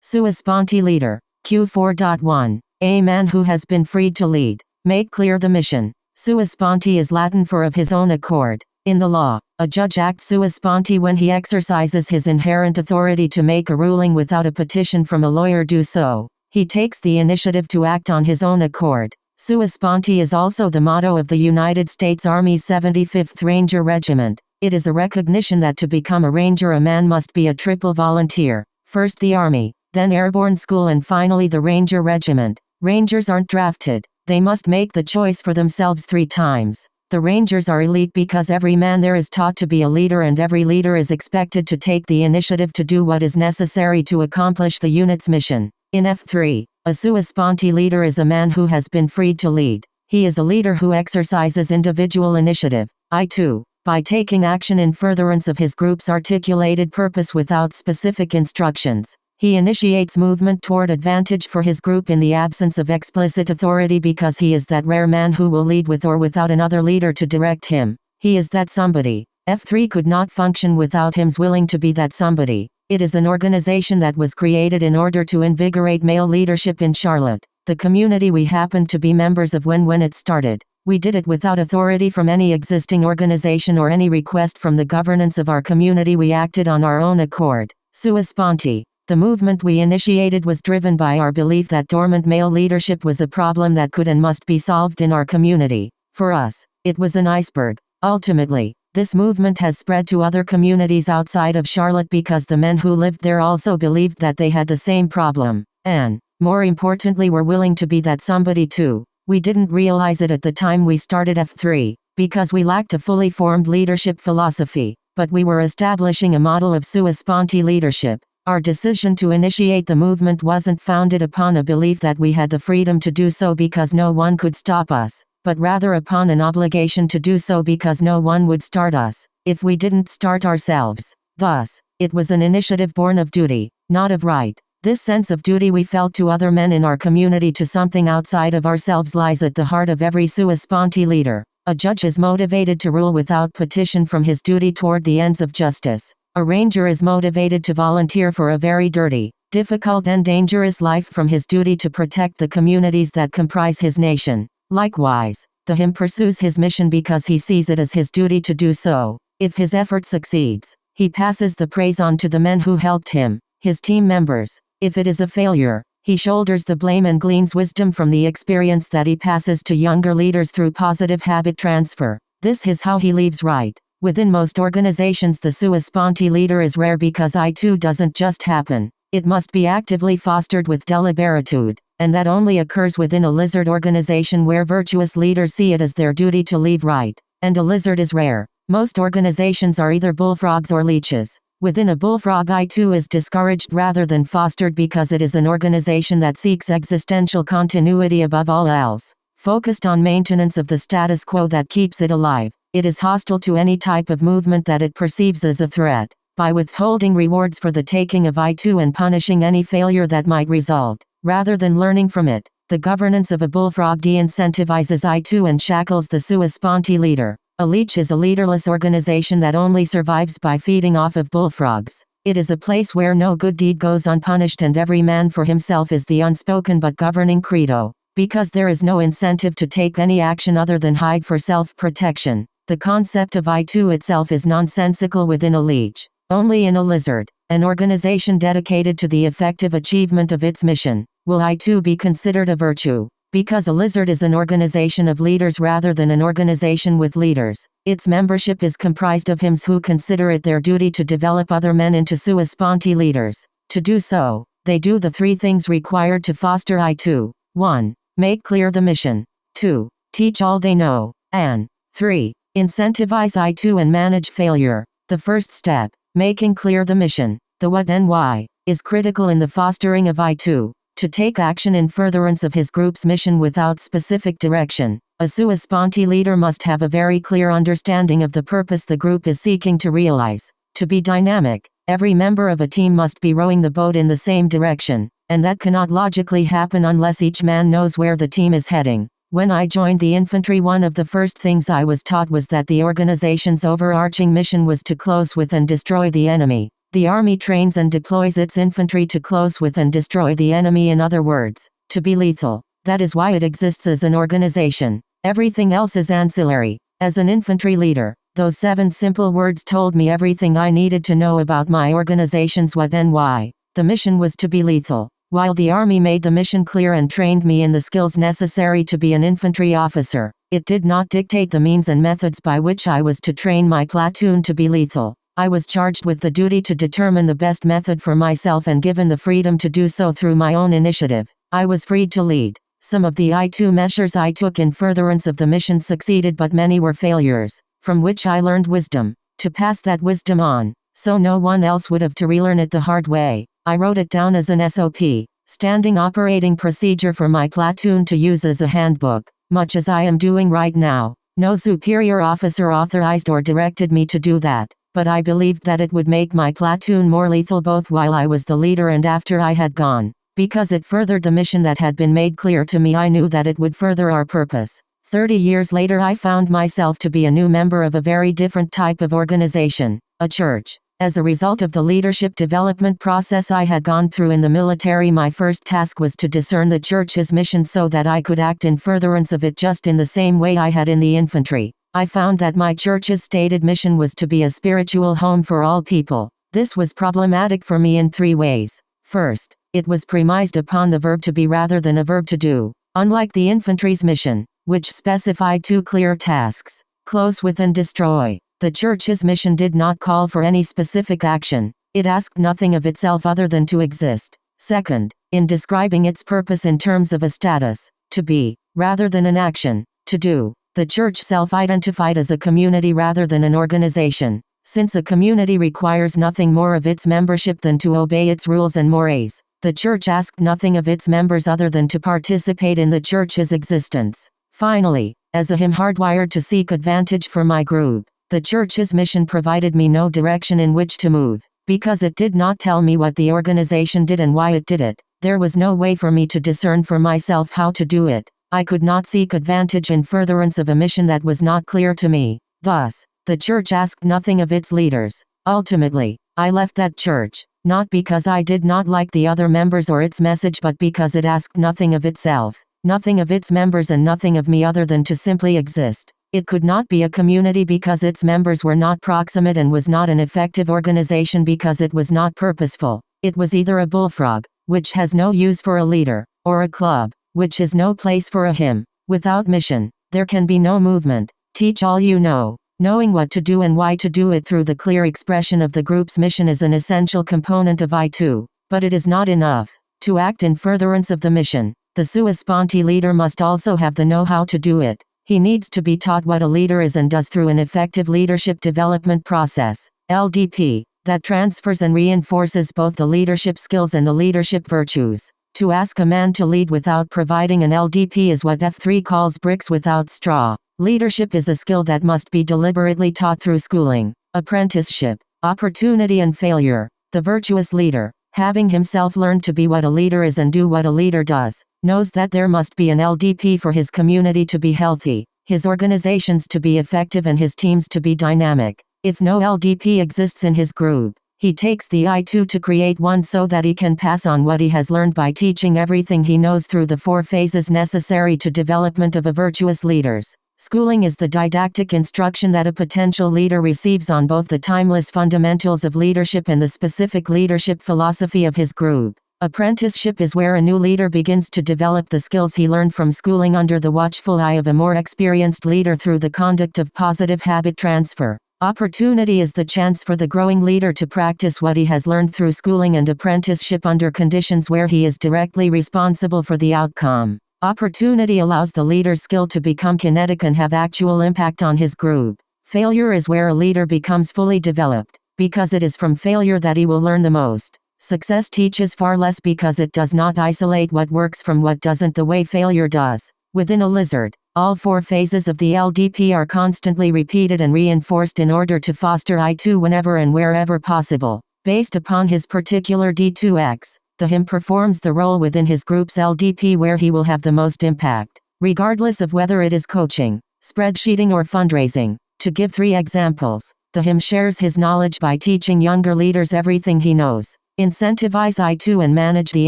Sua Sponte Leader. Q4.1. A man who has been freed to lead. Make clear the mission. Sua sponte is Latin for of his own accord. In the law, a judge acts sua sponte when he exercises his inherent authority to make a ruling without a petition from a lawyer do so. He takes the initiative to act on his own accord. Sua sponte is also the motto of the United States Army's 75th Ranger Regiment. It is a recognition that to become a ranger a man must be a triple volunteer. First the Army, then Airborne School and finally the Ranger Regiment. Rangers aren't drafted. They must make the choice for themselves 3 times. The Rangers are elite because every man there is taught to be a leader and every leader is expected to take the initiative to do what is necessary to accomplish the unit's mission. In F3, a Sua Sponte leader is a man who has been freed to lead. He is a leader who exercises individual initiative. I2. By taking action in furtherance of his group's articulated purpose without specific instructions. He initiates movement toward advantage for his group in the absence of explicit authority because he is that rare man who will lead with or without another leader to direct him. He is that somebody. F3 could not function without him's willing to be that somebody. It is an organization that was created in order to invigorate male leadership in Charlotte, the community we happened to be members of when it started. We did it without authority from any existing organization or any request from the governance of our community. We acted on our own accord. Sua sponte. The movement we initiated was driven by our belief that dormant male leadership was a problem that could and must be solved in our community. For us, it was an iceberg. Ultimately, this movement has spread to other communities outside of Charlotte because the men who lived there also believed that they had the same problem, and, more importantly, were willing to be that somebody too. We didn't realize it at the time we started F3, because we lacked a fully formed leadership philosophy, but we were establishing a model of Sua Sponte leadership. Our decision to initiate the movement wasn't founded upon a belief that we had the freedom to do so because no one could stop us, but rather upon an obligation to do so because no one would start us, if we didn't start ourselves. Thus, it was an initiative born of duty, not of right. This sense of duty we felt to other men in our community, to something outside of ourselves, lies at the heart of every Sua Sponte leader. A judge is motivated to rule without petition from his duty toward the ends of justice. A ranger is motivated to volunteer for a very dirty, difficult and dangerous life from his duty to protect the communities that comprise his nation. Likewise, the him pursues his mission because he sees it as his duty to do so. If his effort succeeds, he passes the praise on to the men who helped him, his team members. If it is a failure, he shoulders the blame and gleans wisdom from the experience that he passes to younger leaders through positive habit transfer. This is how he leaves right. Within most organizations, the Sua Sponte leader is rare because I2 doesn't just happen. It must be actively fostered with deliberitude, and that only occurs within a lizard organization where virtuous leaders see it as their duty to leave right. And a lizard is rare. Most organizations are either bullfrogs or leeches. Within a bullfrog, I2 is discouraged rather than fostered because it is an organization that seeks existential continuity above all else, focused on maintenance of the status quo that keeps it alive. It is hostile to any type of movement that it perceives as a threat. By withholding rewards for the taking of I2 and punishing any failure that might result, rather than learning from it, the governance of a bullfrog de-incentivizes I2 and shackles the Sua Sponte leader. A leech is a leaderless organization that only survives by feeding off of bullfrogs. It is a place where no good deed goes unpunished and every man for himself is the unspoken but governing credo. Because there is no incentive to take any action other than hide for self-protection. The concept of I2 itself is nonsensical within a leech. Only in a lizard, an organization dedicated to the effective achievement of its mission, will I2 be considered a virtue. Because a lizard is an organization of leaders rather than an organization with leaders, its membership is comprised of hims who consider it their duty to develop other men into Sua Sponte leaders. To do so, they do the 3 things required to foster I2. 1. Make clear the mission. 2. Teach all they know. And 3. Incentivize I2 and manage failure. The first step, making clear the mission, the what and why, is critical in the fostering of I2. To take action in furtherance of his group's mission without specific direction, a Sua Sponte leader must have a very clear understanding of the purpose the group is seeking to realize. To be dynamic, every member of a team must be rowing the boat in the same direction, and that cannot logically happen unless each man knows where the team is heading. When I joined the infantry, one of the first things I was taught was that the organization's overarching mission was to close with and destroy the enemy. The army trains and deploys its infantry to close with and destroy the enemy, in other words, to be lethal. That is why it exists as an organization. Everything else is ancillary. As an infantry leader, those 7 simple words told me everything I needed to know about my organization's what and why. The mission was to be lethal. While the army made the mission clear and trained me in the skills necessary to be an infantry officer, it did not dictate the means and methods by which I was to train my platoon to be lethal. I was charged with the duty to determine the best method for myself and given the freedom to do so through my own initiative. I was freed to lead. Some of the I2 measures I took in furtherance of the mission succeeded, but many were failures, from which I learned wisdom, to pass that wisdom on, so no one else would have to relearn it the hard way. I wrote it down as an SOP, standing operating procedure for my platoon to use as a handbook, much as I am doing right now. No superior officer authorized or directed me to do that, but I believed that it would make my platoon more lethal both while I was the leader and after I had gone. Because it furthered the mission that had been made clear to me, I knew that it would further our purpose. 30 years later, I found myself to be a new member of a very different type of organization, a church. As a result of the leadership development process I had gone through in the military, my first task was to discern the church's mission so that I could act in furtherance of it just in the same way I had in the infantry. I found that my church's stated mission was to be a spiritual home for all people. This was problematic for me in 3 ways. First, it was premised upon the verb to be rather than a verb to do. Unlike the infantry's mission, which specified 2 clear tasks, close with and destroy, the church's mission did not call for any specific action. It asked nothing of itself other than to exist. Second, in describing its purpose in terms of a status, to be, rather than an action, to do, the church self-identified as a community rather than an organization. Since a community requires nothing more of its membership than to obey its rules and mores, the church asked nothing of its members other than to participate in the church's existence. Finally, as a him hardwired to seek advantage for my group, the church's mission provided me no direction in which to move. Because it did not tell me what the organization did and why it did it, there was no way for me to discern for myself how to do it. I could not seek advantage in furtherance of a mission that was not clear to me. Thus, the church asked nothing of its leaders. Ultimately, I left that church, not because I did not like the other members or its message, but because it asked nothing of itself, nothing of its members, and nothing of me other than to simply exist. It could not be a community because its members were not proximate, and was not an effective organization because it was not purposeful. It was either a bullfrog, which has no use for a leader, or a club, which is no place for a him. Without mission, there can be no movement. Teach all you know. Knowing what to do and why to do it through the clear expression of the group's mission is an essential component of I2, but it is not enough. To act in furtherance of the mission, the Sua Sponte leader must also have the know-how to do it. He needs to be taught what a leader is and does through an effective leadership development process, LDP, that transfers and reinforces both the leadership skills and the leadership virtues. To ask a man to lead without providing an LDP is what F3 calls bricks without straw. Leadership is a skill that must be deliberately taught through schooling, apprenticeship, opportunity and failure. The virtuous leader, having himself learned to be what a leader is and do what a leader does, knows that there must be an LDP for his community to be healthy, his organizations to be effective, and his teams to be dynamic. If no LDP exists in his group, he takes the I2 to create one so that he can pass on what he has learned by teaching everything he knows through the 4 phases necessary to development of a virtuous leaders. Schooling is the didactic instruction that a potential leader receives on both the timeless fundamentals of leadership and the specific leadership philosophy of his group. Apprenticeship is where a new leader begins to develop the skills he learned from schooling under the watchful eye of a more experienced leader through the conduct of positive habit transfer. Opportunity is the chance for the growing leader to practice what he has learned through schooling and apprenticeship under conditions where he is directly responsible for the outcome. Opportunity allows the leader's skill to become kinetic and have actual impact on his group. Failure is where a leader becomes fully developed, because it is from failure that he will learn the most. Success teaches far less because it does not isolate what works from what doesn't the way failure does. Within a lizard, all 4 phases of the LDP are constantly repeated and reinforced in order to foster I2 whenever and wherever possible. Based upon his particular D2X, the him performs the role within his group's LDP where he will have the most impact, regardless of whether it is coaching, spreadsheeting or fundraising. To give 3 examples, The him shares his knowledge by teaching younger leaders everything he knows. Incentivize I2 and manage the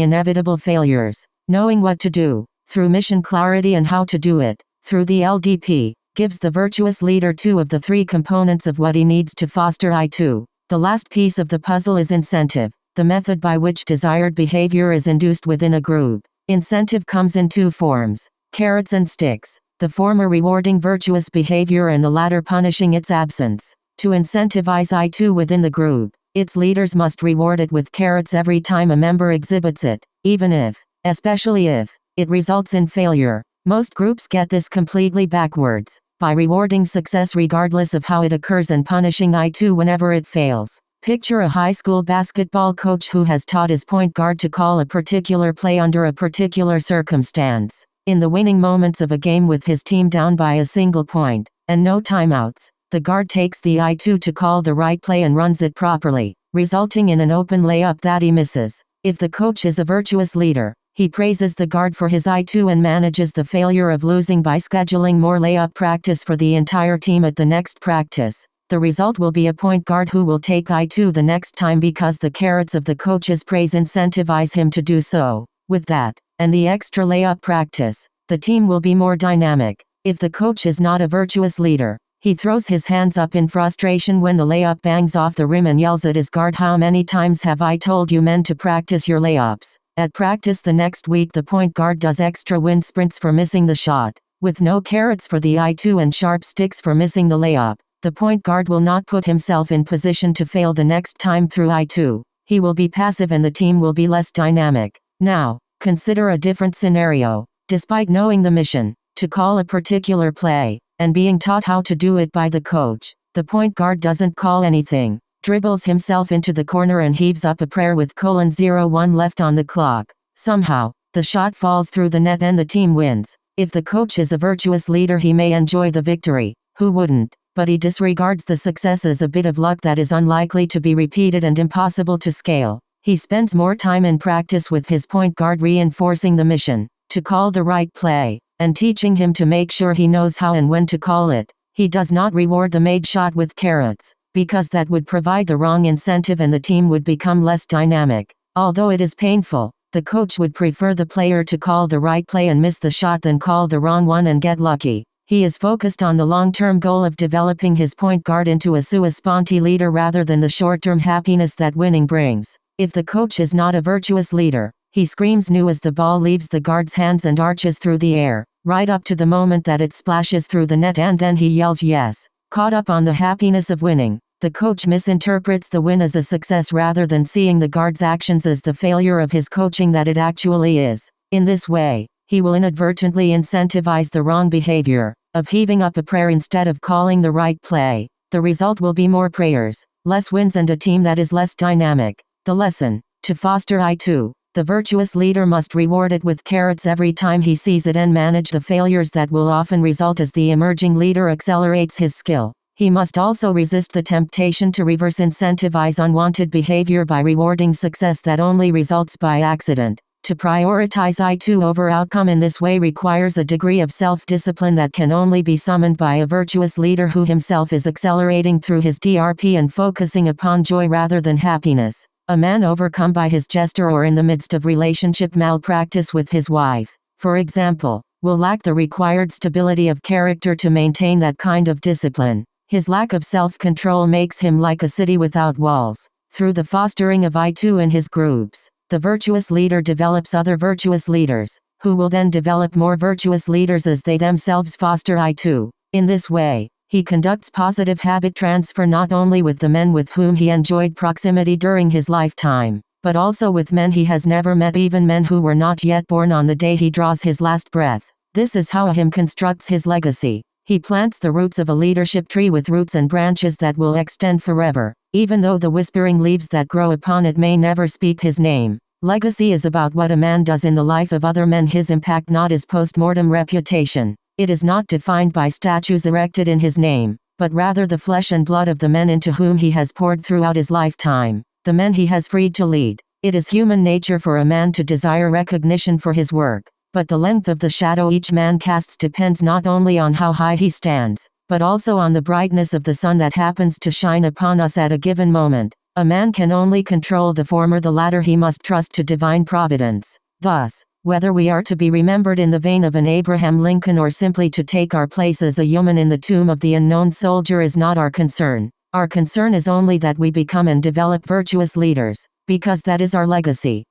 inevitable failures. Knowing what to do, through mission clarity and how to do it, through the LDP, gives the virtuous leader two of the three components of what he needs to foster I2. The last piece of the puzzle is incentive, the method by which desired behavior is induced within a group. Incentive comes in two forms: carrots and sticks, the former rewarding virtuous behavior and the latter punishing its absence. To incentivize I2 within the group, its leaders must reward it with carrots every time a member exhibits it, even if, especially if, it results in failure. Most groups get this completely backwards, by rewarding success regardless of how it occurs and punishing I2 whenever it fails. Picture a high school basketball coach who has taught his point guard to call a particular play under a particular circumstance. In the winning moments of a game with his team down by a single point, and no timeouts, the guard takes the I2 to call the right play and runs it properly, resulting in an open layup that he misses. If the coach is a virtuous leader, he praises the guard for his I2 and manages the failure of losing by scheduling more layup practice for the entire team at the next practice. The result will be a point guard who will take I2 the next time because the carrots of the coach's praise incentivize him to do so. With that, and the extra layup practice, the team will be more dynamic. If the coach is not a virtuous leader, he throws his hands up in frustration when the layup bangs off the rim and yells at his guard, "How many times have I told you men to practice your layups?" At practice the next week the point guard does extra wind sprints for missing the shot. With no carrots for the I2 and sharp sticks for missing the layup, the point guard will not put himself in position to fail the next time through I2. He will be passive and the team will be less dynamic. Now, consider a different scenario. Despite knowing the mission, to call a particular play, and being taught how to do it by the coach, the point guard doesn't call anything, dribbles himself into the corner and heaves up a prayer with :01 left on the clock. Somehow, the shot falls through the net and the team wins. If the coach is a virtuous leader he may enjoy the victory. Who wouldn't? But he disregards the success as a bit of luck that is unlikely to be repeated and impossible to scale. He spends more time in practice with his point guard reinforcing the mission, to call the right play, and teaching him to make sure he knows how and when to call it. He does not reward the made shot with carrots, because that would provide the wrong incentive and the team would become less dynamic. Although it is painful, the coach would prefer the player to call the right play and miss the shot than call the wrong one and get lucky. He is focused on the long-term goal of developing his point guard into a Sua Sponte leader rather than the short-term happiness that winning brings. If the coach is not a virtuous leader, he screams "new" as the ball leaves the guard's hands and arches through the air, right up to the moment that it splashes through the net, and then he yells "yes." Caught up on the happiness of winning, the coach misinterprets the win as a success rather than seeing the guard's actions as the failure of his coaching that it actually is. In this way, he will inadvertently incentivize the wrong behavior, of heaving up a prayer instead of calling the right play. The result will be more prayers, less wins, and a team that is less dynamic. The lesson: to foster I2, the virtuous leader must reward it with carrots every time he sees it and manage the failures that will often result as the emerging leader accelerates his skill. He must also resist the temptation to reverse incentivize unwanted behavior by rewarding success that only results by accident. To prioritize I2 over outcome in this way requires a degree of self-discipline that can only be summoned by a virtuous leader who himself is accelerating through his DRP and focusing upon joy rather than happiness. A man overcome by his jester or in the midst of relationship malpractice with his wife, for example, will lack the required stability of character to maintain that kind of discipline. His lack of self-control makes him like a city without walls. Through the fostering of I2 in his groups, the virtuous leader develops other virtuous leaders, who will then develop more virtuous leaders as they themselves foster I2. In this way, he conducts positive habit transfer not only with the men with whom he enjoyed proximity during his lifetime, but also with men he has never met, even men who were not yet born on the day he draws his last breath. This is how him constructs his legacy. He plants the roots of a leadership tree with roots and branches that will extend forever, even though the whispering leaves that grow upon it may never speak his name. Legacy is about what a man does in the life of other men, his impact, not his post-mortem reputation. It is not defined by statues erected in his name, but rather the flesh and blood of the men into whom he has poured throughout his lifetime, the men he has freed to lead. It is human nature for a man to desire recognition for his work, but the length of the shadow each man casts depends not only on how high he stands, but also on the brightness of the sun that happens to shine upon us at a given moment. A man can only control the former, the latter he must trust to divine providence. Thus, whether we are to be remembered in the vein of an Abraham Lincoln or simply to take our place as a human in the tomb of the unknown soldier is not our concern. Our concern is only that we become and develop virtuous leaders, because that is our legacy.